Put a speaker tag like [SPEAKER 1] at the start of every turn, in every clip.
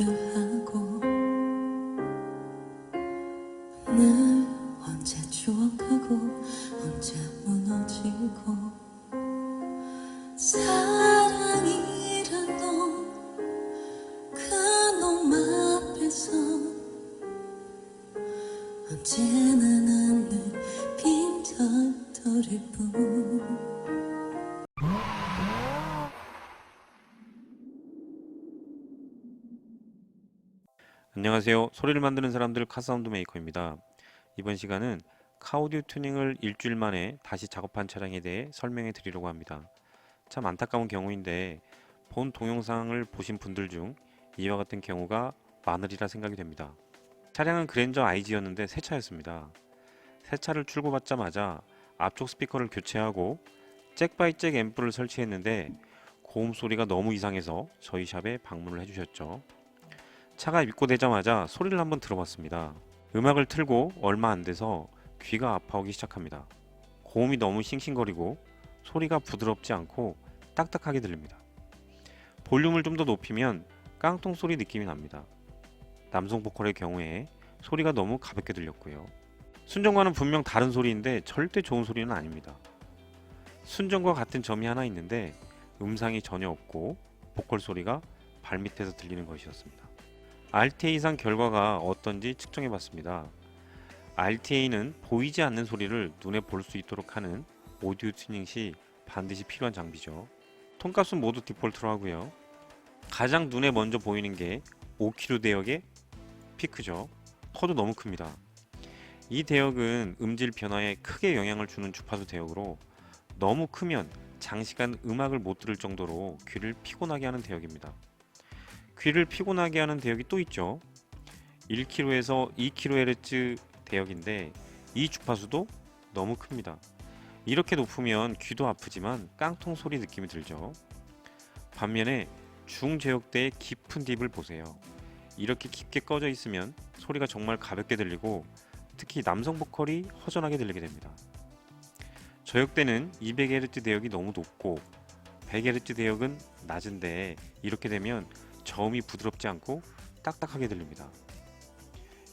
[SPEAKER 1] 이별하고 늘 언제 추억하고 언제 무너지고 사랑이란 놈 앞에서 언제나 나는 빈털터릴 뿐.
[SPEAKER 2] 안녕하세요. 소리를 만드는 사람들 카사운드 메이커입니다. 이번 시간은 카오디오 튜닝을 일주일 만에 다시 작업한 차량에 대해 설명해 드리려고 합니다. 참 안타까운 경우인데 본 동영상을 보신 분들 중 이와 같은 경우가 많으리라 생각이 됩니다. 차량은 그랜저 IG였는데 새 차였습니다. 새 차를 출고받자마자 앞쪽 스피커를 교체하고 잭 바이 잭 앰프를 설치했는데 고음 소리가 너무 이상해서 저희 샵에 방문을 해주셨죠. 차가 입고되자마자 소리를 한번 들어봤습니다. 음악을 틀고 얼마 안 돼서 귀가 아파오기 시작합니다. 고음이 너무 싱싱거리고 소리가 부드럽지 않고 딱딱하게 들립니다. 볼륨을 좀 더 높이면 깡통 소리 느낌이 납니다. 남성 보컬의 경우에 소리가 너무 가볍게 들렸고요. 순정과는 분명 다른 소리인데 절대 좋은 소리는 아닙니다. 순정과 같은 점이 하나 있는데 음상이 전혀 없고 보컬 소리가 발밑에서 들리는 것이었습니다. RTA상 결과가 어떤지 측정해 봤습니다. RTA는 보이지 않는 소리를 눈에 볼 수 있도록 하는 오디오 튜닝 시 반드시 필요한 장비죠. 톤값은 모두 디폴트로 하고요. 가장 눈에 먼저 보이는 게 5kg 대역의 피크죠. 커도 너무 큽니다. 이 대역은 음질 변화에 크게 영향을 주는 주파수 대역으로 너무 크면 장시간 음악을 못 들을 정도로 귀를 피곤하게 하는 대역입니다. 귀를 피곤하게 하는 대역이 또 있죠. 1kHz에서 2kHz 대역인데 이 주파수도 너무 큽니다. 이렇게 높으면 귀도 아프지만 깡통 소리 느낌이 들죠. 반면에 중저역대의 깊은 딥을 보세요. 이렇게 깊게 꺼져 있으면 소리가 정말 가볍게 들리고 특히 남성 보컬이 허전하게 들리게 됩니다. 저역대는 200Hz 대역이 너무 높고 100Hz 대역은 낮은데 이렇게 되면 저음이 부드럽지 않고 딱딱하게 들립니다.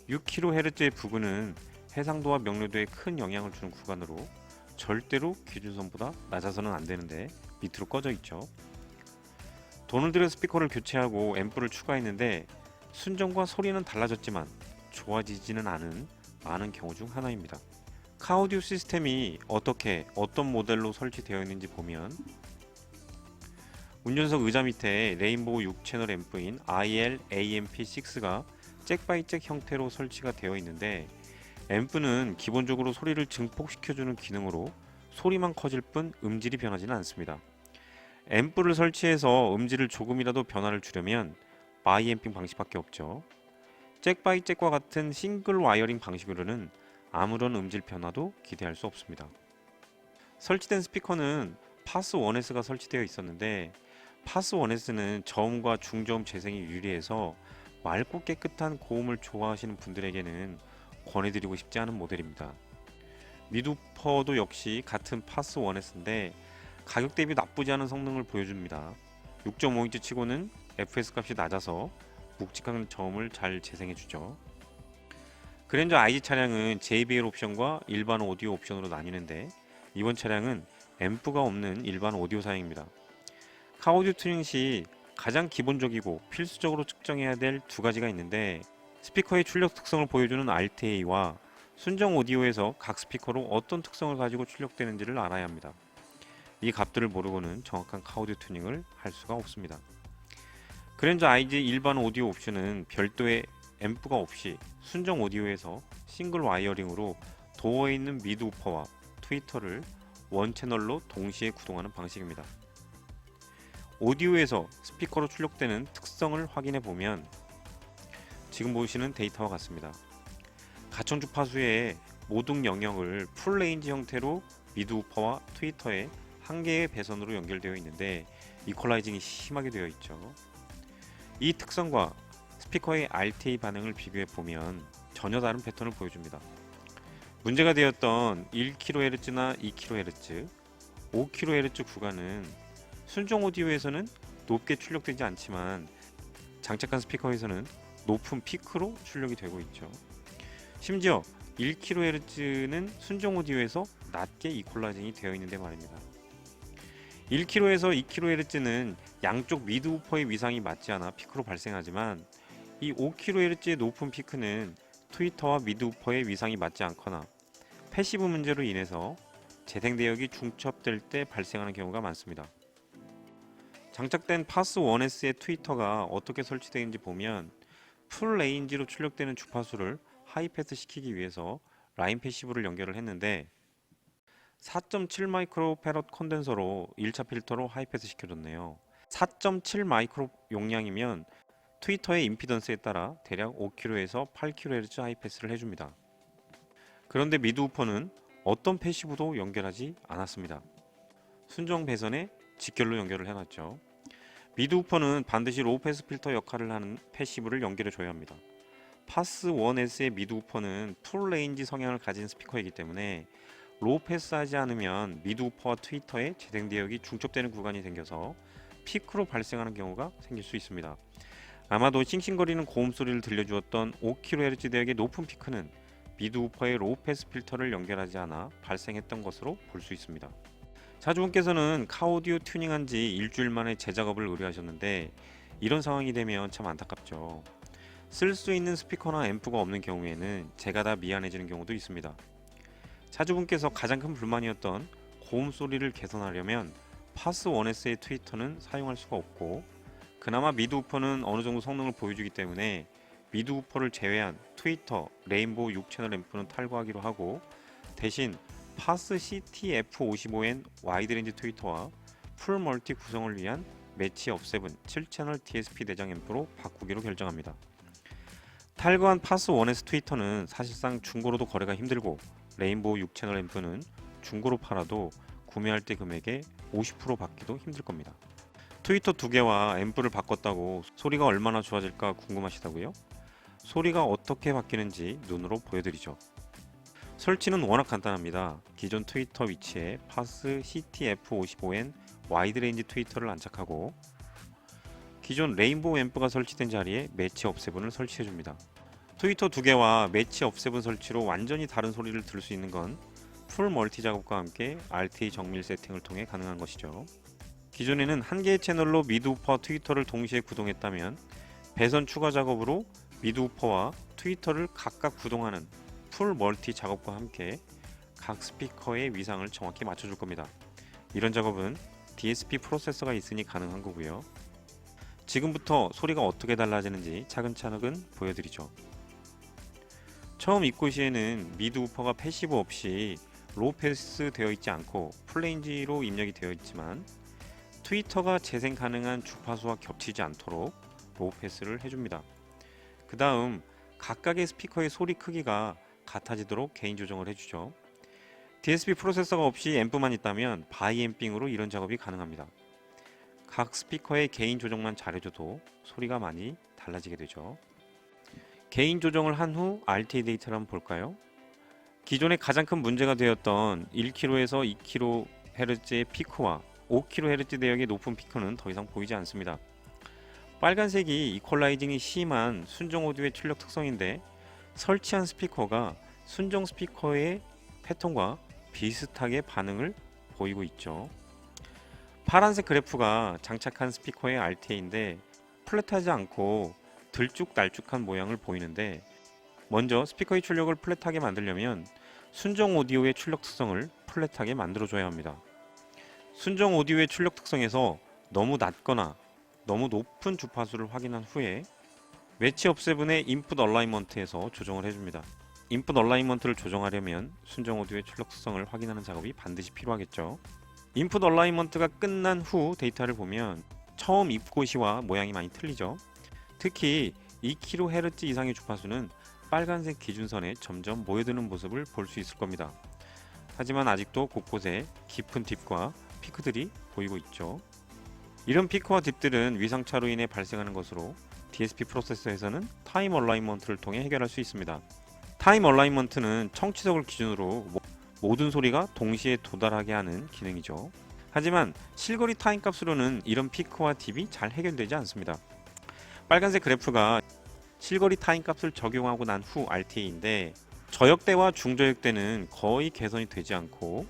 [SPEAKER 2] 6kHz의 부근은 해상도와 명료도에 큰 영향을 주는 구간으로 절대로 기준선보다 낮아서는 안 되는데 밑으로 꺼져 있죠. 돈을 들여 스피커를 교체하고 앰프를 추가했는데 순정과 소리는 달라졌지만 좋아지지는 않은 많은 경우 중 하나입니다. 카오디오 시스템이 어떻게 어떤 모델로 설치되어 있는지 보면 운전석 의자 밑에 레인보우 6채널 앰프인 IL-AMP6가 잭 바이 잭 형태로 설치가 되어 있는데 앰프는 기본적으로 소리를 증폭시켜주는 기능으로 소리만 커질 뿐 음질이 변하지는 않습니다. 앰프를 설치해서 음질을 조금이라도 변화를 주려면 바이 앰핑 방식밖에 없죠. 잭 바이 잭과 같은 싱글 와이어링 방식으로는 아무런 음질 변화도 기대할 수 없습니다. 설치된 스피커는 파스 1S가 설치되어 있었는데 파스 1S는 저음과 중저음 재생이 유리해서 맑고 깨끗한 고음을 좋아하시는 분들에게는 권해드리고 싶지 않은 모델입니다. 미드우퍼도 역시 같은 파스 1S인데 가격 대비 나쁘지 않은 성능을 보여줍니다. 6.5인치 치고는 FS 값이 낮아서 묵직한 저음을 잘 재생해주죠. 그랜저 IG 차량은 JBL 옵션과 일반 오디오 옵션으로 나뉘는데 이번 차량은 앰프가 없는 일반 오디오 사양입니다. 카오디오 튜닝 시 가장 기본적이고 필수적으로 측정해야 될 두 가지가 있는데 스피커의 출력 특성을 보여주는 RTA와 순정 오디오에서 각 스피커로 어떤 특성을 가지고 출력되는지를 알아야 합니다. 이 값들을 모르고는 정확한 카오디오 튜닝을 할 수가 없습니다. 그랜저 IG 일반 오디오 옵션은 별도의 앰프가 없이 순정 오디오에서 싱글 와이어링으로 도어에 있는 미드우퍼와 트위터를 원 채널로 동시에 구동하는 방식입니다. 오디오에서 스피커로 출력되는 특성을 확인해 보면 지금 보시는 데이터와 같습니다. 가청 주파수의 모든 영역을 풀 레인지 형태로 미드우퍼와 트위터에 한 개의 배선으로 연결되어 있는데 이퀄라이징이 심하게 되어 있죠. 이 특성과 스피커의 RTA 반응을 비교해 보면 전혀 다른 패턴을 보여줍니다. 문제가 되었던 1kHz나 2kHz, 5kHz 구간은 순정 오디오에서는 높게 출력되지 않지만 장착한 스피커에서는 높은 피크로 출력이 되고 있죠. 심지어 1kHz는 순정 오디오에서 낮게 이퀄라이징이 되어 있는데 말입니다. 1kHz에서 2kHz는 양쪽 미드 우퍼의 위상이 맞지 않아 피크로 발생하지만 이 5kHz의 높은 피크는 트위터와 미드 우퍼의 위상이 맞지 않거나 패시브 문제로 인해서 재생 대역이 중첩될 때 발생하는 경우가 많습니다. 장착된 파스 1S의 트위터가 어떻게 설치되어 있는지 보면 풀 레인지로 출력되는 주파수를 하이패스 시키기 위해서 라인 패시브를 연결을 했는데 4.7 마이크로 패럿 콘덴서로 1차 필터로 하이패스 시켜줬네요. 4.7 마이크로 용량이면 트위터의 임피던스에 따라 대략 5kHz에서 8kHz 하이패스를 해줍니다. 그런데 미드 우퍼는 어떤 패시브도 연결하지 않았습니다. 순정 배선에 직결로 연결을 해놨죠. 미드 우퍼는 반드시 로우 패스 필터 역할을 하는 패시브를 연결해 줘야 합니다. 파스 1S의 미드 우퍼는 풀 레인지 성향을 가진 스피커이기 때문에 로우 패스하지 않으면 미드 우퍼와 트위터의 재생 대역이 중첩되는 구간이 생겨서 피크로 발생하는 경우가 생길 수 있습니다. 아마도 싱싱거리는 고음 소리를 들려주었던 5kHz 대역의 높은 피크는 미드 우퍼의 로우 패스 필터를 연결하지 않아 발생했던 것으로 볼 수 있습니다. 자주분께서는 카오디오 튜닝한 지 일주일 만에 재작업을 의뢰하셨는데 이런 상황이 되면 참 안타깝죠. 쓸 수 있는 스피커나 앰프가 없는 경우에는 제가 다 미안해지는 경우도 있습니다. 자주분께서 가장 큰 불만이었던 고음 소리를 개선하려면 파스 1S의 트위터는 사용할 수가 없고 그나마 미드 우퍼는 어느 정도 성능을 보여주기 때문에 미드 우퍼를 제외한 트위터, 레인보우 6채널 앰프는 탈거하기로 하고 대신 파스 CT-F55N 와이드레인지 트위터와 풀 멀티 구성을 위한 매치 업7 7채널 DSP 내장 앰프로 바꾸기로 결정합니다. 탈거한 파스 1S 트위터는 사실상 중고로도 거래가 힘들고 레인보우 6채널 앰프는 중고로 팔아도 구매할 때 금액의 50% 받기도 힘들 겁니다. 트위터 2개와 앰프를 바꿨다고 소리가 얼마나 좋아질까 궁금하시다고요? 소리가 어떻게 바뀌는지 눈으로 보여드리죠. 설치는 워낙 간단합니다. 기존 트위터 위치에 파스 CT-F55N 와이드레인지 트위터를 안착하고 기존 레인보우 앰프가 설치된 자리에 매치 업7을 설치해줍니다. 트위터 2개와 매치 업7 설치로 완전히 다른 소리를 들을 수 있는 건 풀 멀티 작업과 함께 RTA 정밀 세팅을 통해 가능한 것이죠. 기존에는 한 개의 채널로 미드 우퍼와 트위터를 동시에 구동했다면 배선 추가 작업으로 미드 우퍼와 트위터를 각각 구동하는 풀 멀티 작업과 함께 각 스피커의 위상을 정확히 맞춰줄 겁니다. 이런 작업은 DSP 프로세서가 있으니 가능한 거고요. 지금부터 소리가 어떻게 달라지는지 차근차근 보여드리죠. 처음 입고 시에는 미드 우퍼가 패시브 없이 로우 패스 되어 있지 않고 풀레인지로 입력이 되어 있지만 트위터가 재생 가능한 주파수와 겹치지 않도록 로우 패스를 해줍니다. 그 다음 각각의 스피커의 소리 크기가 같아지도록 개인 조정을 해주죠. DSP 프로세서가 없이 앰프만 있다면 바이앰핑으로 이런 작업이 가능합니다. 각 스피커의 개인 조정만 잘해줘도 소리가 많이 달라지게 되죠. 개인 조정을 한 후 RTA 데이터를 한번 볼까요? 기존에 가장 큰 문제가 되었던 1kHz에서 2kHz의 피크와 5kHz 대역의 높은 피크는 더 이상 보이지 않습니다. 빨간색이 이퀄라이징이 심한 순정 오디오의 출력 특성인데 설치한 스피커가 순정 스피커의 패턴과 비슷하게 반응을 보이고 있죠. 파란색 그래프가 장착한 스피커의 RTA인데 플랫하지 않고 들쭉날쭉한 모양을 보이는데 먼저 스피커의 출력을 플랫하게 만들려면 순정 오디오의 출력 특성을 플랫하게 만들어줘야 합니다. 순정 오디오의 출력 특성에서 너무 낮거나 너무 높은 주파수를 확인한 후에 매치 업7의 인풋 얼라이먼트에서 조정을 해줍니다. 인풋 얼라이먼트를 조정하려면 순정 오디오의 출력 특성을 확인하는 작업이 반드시 필요하겠죠. 인풋 얼라이먼트가 끝난 후 데이터를 보면 처음 입고 시와 모양이 많이 틀리죠. 특히 2kHz 이상의 주파수는 빨간색 기준선에 점점 모여드는 모습을 볼 수 있을 겁니다. 하지만 아직도 곳곳에 깊은 딥과 피크들이 보이고 있죠. 이런 피크와 딥들은 위상차로 인해 발생하는 것으로 DSP 프로세서에서는 타임 얼라이먼트를 통해 해결할 수 있습니다. 타임 얼라이먼트는 청취석을 기준으로 모든 소리가 동시에 도달하게 하는 기능이죠. 하지만 실거리 타임 값으로는 이런 피크와 딥이 잘 해결되지 않습니다. 빨간색 그래프가 실거리 타임 값을 적용하고 난 후 RTA인데, 저역대와 중저역대는 거의 개선이 되지 않고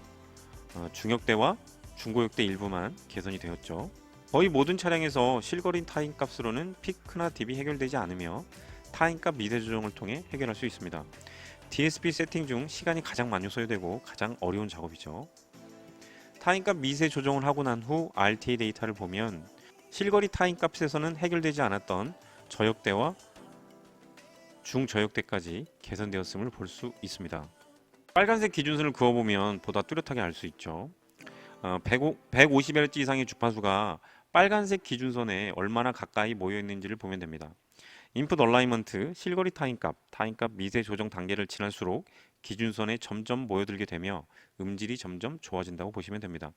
[SPEAKER 2] 중역대와 중고역대 일부만 개선이 되었죠. 거의 모든 차량에서 실거리 타임 값으로는 피크나 딥이 해결되지 않으며 타임값 미세 조정을 통해 해결할 수 있습니다. DSP 세팅 중 시간이 가장 많이 소요되고 가장 어려운 작업이죠. 타임값 미세 조정을 하고 난 후 RTA 데이터를 보면 실거리 타임값에서는 해결되지 않았던 저역대와 중저역대까지 개선되었음을 볼 수 있습니다. 빨간색 기준선을 그어보면 보다 뚜렷하게 알 수 있죠. 150Hz 이상의 주파수가 빨간색 기준선에 얼마나 가까이 모여 있는지를 보면 됩니다. 인풋 얼라이먼트, 실거리 타임값 미세 조정 단계를 지날수록 기준선에 점점 모여들게 되며 음질이 점점 좋아진다고 보시면 됩니다.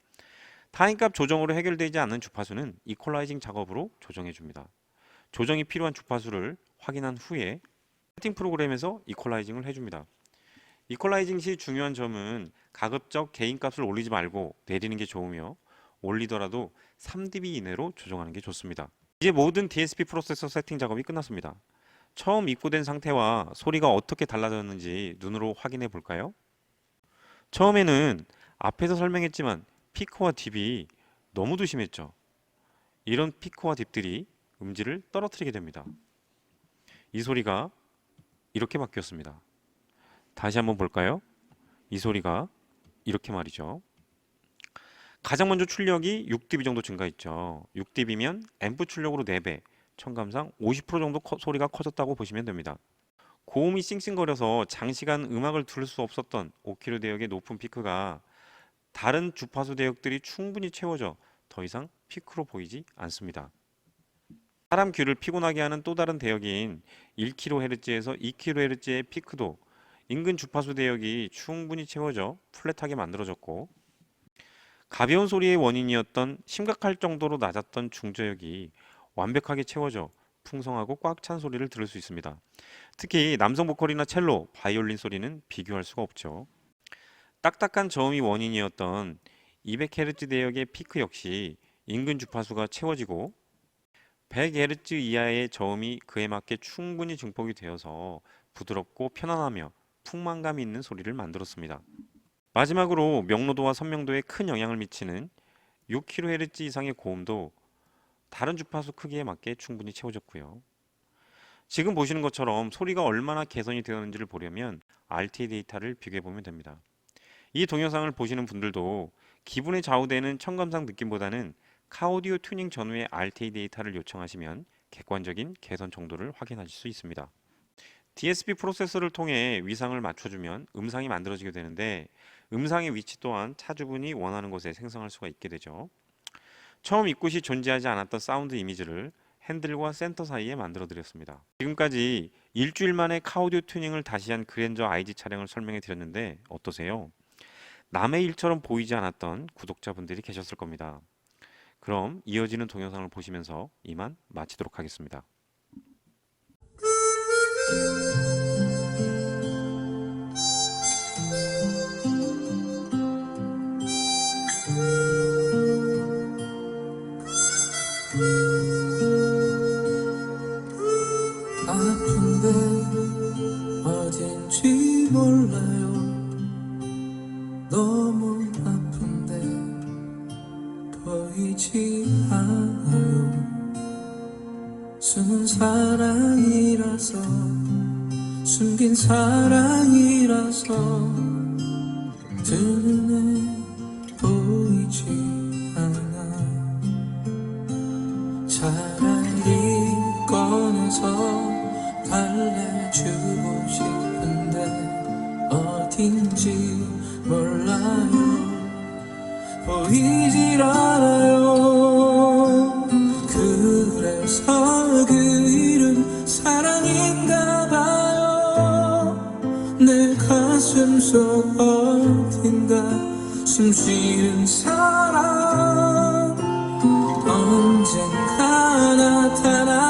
[SPEAKER 2] 타임값 조정으로 해결되지 않는 주파수는 이퀄라이징 작업으로 조정해 줍니다. 조정이 필요한 주파수를 확인한 후에 세팅 프로그램에서 이퀄라이징을 해줍니다. 이퀄라이징 시 중요한 점은 가급적 개인값을 올리지 말고 내리는 게 좋으며, 올리더라도 3dB 이내로 조정하는 게 좋습니다. 이제 모든 DSP 프로세서 세팅 작업이 끝났습니다. 처음 입고된 상태와 소리가 어떻게 달라졌는지 눈으로 확인해 볼까요? 처음에는 앞에서 설명했지만 피크와 딥이 너무도 심했죠. 이런 피크와 딥들이 음질을 떨어뜨리게 됩니다. 이 소리가 이렇게 바뀌었습니다. 다시 한번 볼까요? 이 소리가 이렇게 말이죠. 가장 먼저 출력이 6dB 정도 증가했죠. 6dB면 앰프 출력으로 4배, 청감상 50% 정도 소리가 커졌다고 보시면 됩니다. 고음이 싱싱거려서 장시간 음악을 들을 수 없었던 5kHz 대역의 높은 피크가 다른 주파수 대역들이 충분히 채워져 더 이상 피크로 보이지 않습니다. 사람 귀를 피곤하게 하는 또 다른 대역인 1kHz에서 2kHz의 피크도 인근 주파수 대역이 충분히 채워져 플랫하게 만들어졌고, 가벼운 소리의 원인이었던 심각할 정도로 낮았던 중저역이 완벽하게 채워져 풍성하고 꽉 찬 소리를 들을 수 있습니다. 특히 남성 보컬이나 첼로, 바이올린 소리는 비교할 수가 없죠. 딱딱한 저음이 원인이었던 200Hz 대역의 피크 역시 인근 주파수가 채워지고 100Hz 이하의 저음이 그에 맞게 충분히 증폭이 되어서 부드럽고 편안하며 풍만감이 있는 소리를 만들었습니다. 마지막으로 명로도와 선명도에 큰 영향을 미치는 6kHz 이상의 고음도 다른 주파수 크기에 맞게 충분히 채워졌고요. 지금 보시는 것처럼 소리가 얼마나 개선이 되었는지를 보려면 RTA 데이터를 비교해 보면 됩니다. 이 동영상을 보시는 분들도 기분에 좌우되는 청감상 느낌보다는 카오디오 튜닝 전후의 RTA 데이터를 요청하시면 객관적인 개선 정도를 확인하실 수 있습니다. DSP 프로세서를 통해 위상을 맞춰주면 음상이 만들어지게 되는데, 음상의 위치 또한 차주분이 원하는 곳에 생성할 수가 있게 되죠. 처음 입고 시 존재하지 않았던 사운드 이미지를 핸들과 센터 사이에 만들어 드렸습니다. 지금까지 일주일 만에 카오디오 튜닝을 다시 한 그랜저 IG 차량을 설명해 드렸는데 어떠세요? 남의 일처럼 보이지 않았던 구독자분들이 계셨을 겁니다. 그럼 이어지는 동영상을 보시면서 이만 마치도록 하겠습니다.
[SPEAKER 1] 아픈데 어딘지 몰라요. 너무 아픈데 보이지 않아요. 숨은 사랑이라서, 숨긴 사랑이라서 드 눈에 보이지 않아. 차라리 꺼내서 달래주고 싶은데 어딘지 몰라요. 보이질 않아요. 그래서 그 이름 사랑인가 봐요. 내 가슴 속 어딘가 숨쉬는 사랑 언젠가 나타나